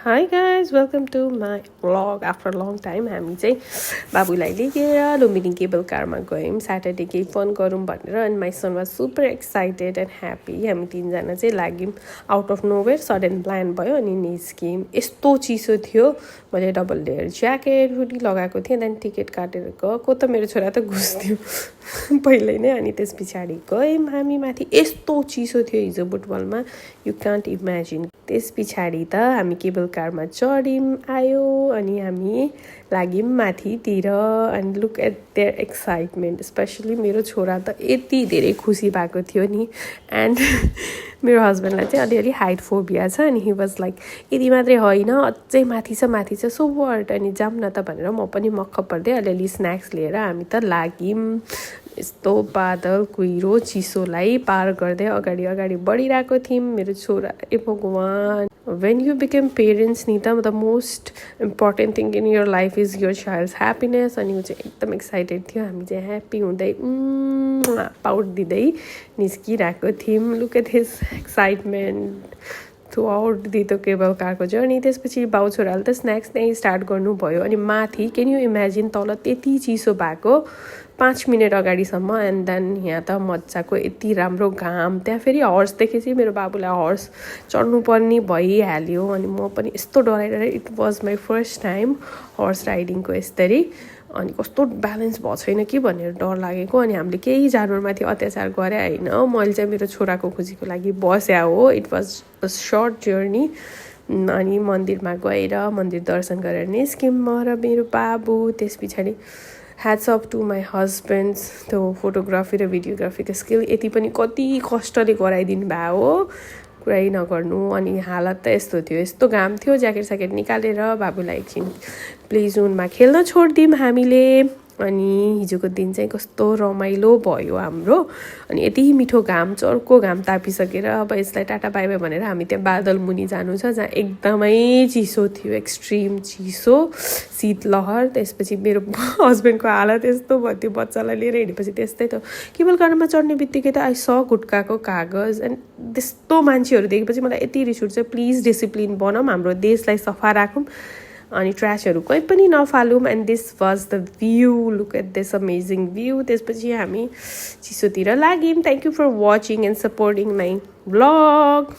Hi guys, welcome to my vlog after a long time. हामी चाहिँ बाबुलाई लिएर लुम्बिनी केबल कारमा गयौँ सैटरडे केही फन गरौँ भनेर and my son was super excited and happy. हामी तीनजना चाहिँ लाग्यौँ out of nowhere sudden plan भयो अनि निस्क्यौँ. यस्तो चिसो थियो मैले डबल लेयर ज्याकेट हुडी लगाएको थिएँ देन टिकट काटेर गएको त मेरो छोरा त घुस्थ्यो पहिल्यै नै अनि त्यस पछाडि गयौँ हामी माथि. यस्तो चिसो थियो हिजो बुटबलमा यु कान्ट इमेजिन. त्यस पछाडि त हामी केबल कारमा चढ्यौँ आयो अनि हामी लाग्यौँ माथितिर and look at their excitement. Especially मेरो छोरा त यति धेरै खुसी भएको थियो नि. एन्ड मेरो हस्बेन्डलाई चाहिँ अलिअलि हाइट फोबिया छ अनि हि वाज लाइक यति मात्रै होइन अझै माथि छ सो वर्ड अनि जाऊँ न त भनेर म पनि मक्ख पर्दै अलिअलि स्न्याक्स लिएर हामी त लाग्यौँ. यस्तो बादल कुहिरो चिसोलाई पार गर्दै अगाडि अगाडि बढिरहेको थियौँ. मेरो छोरा ए भगवान. when you become parents नि त the most important thing in your life is your child's happiness अनि ऊ चाहिँ एकदम एक्साइटेड थियो. हामी चाहिँ ह्याप्पी हुँदै पाउट दिँदै निस्किरहेको थियौँ. Look at his excitement throughout दितो केबल कारको जर्नी. त्यसपछि बाउ छोराले त स्न्याक्स नै स्टार्ट गर्नुभयो अनि माथि क्यान यु इमेजिन तल त्यति चिसो भएको 5 मिनट अगाडिसम्म एन्ड देन यहाँ त मजाको यति राम्रो घाम. त्यहाँ फेरि हर्स देखेपछि मेरो बाबुलाई हर्स चढ्नुपर्ने भइहाल्यो अनि म पनि यस्तो डराइरहेर it was my first time horse राइडिङको यसरी अनि कस्तो ब्यालेन्स भएको छैन कि भनेर डर लागेको. अनि हामीले केही जानवरमाथि अत्याचार गरे होइन. मैले चाहिँ मेरो छोराको खुसीको लागि बस्या हो. It was a short journey. अनि मन्दिरमा गएर मन्दिर दर्शन गरेर निस्क्यौँ म र मेरो बाबु. त्यस पछाडि hats off to my husband's त्यो फोटोग्राफी र भिडियोग्राफीको स्किल यति पनि कति कष्टले गराइदिनु भयो हो कुरै नगर्नु. अनि हालत त यस्तो थियो यस्तो घाम थियो ज्याकेट स्याकेट निकालेर बाबुलाई एकछिन प्ले जोनमा खेल्न छोडिदिउँ हामीले. अनि हिजोको दिन चाहिँ कस्तो रमाइलो भयो हाम्रो. अनि यति मिठो घाम चर्को घाम तापिसकेर अब यसलाई टाटा बाई बाई भनेर हामी त्यहाँ बादल मुनि जानु छ जहाँ एकदमै चिसो थियो एक्सट्रिम चिसो शीतलहर. त्यसपछि मेरो हस्बेन्डको हालत यस्तो भयो त्यो बच्चालाई लिएर हिँडेपछि त्यस्तै त केबल कारमा चढ्ने बित्तिकै त आई स गुटकाको कागज एन्ड त्यस्तो मान्छेहरू देखेपछि मलाई यति रिस उठ्छ. प्लिज डिसिप्लिन बनाऊँ हाम्रो देशलाई सफा राखौँ अनि ट्र्यासहरू कहीँ पनि नफालौँ. And this was the view. Look at this amazing view. त्यसपछि हामी चिसोतिर लाग्यौँ. Thank you for watching and supporting my vlog.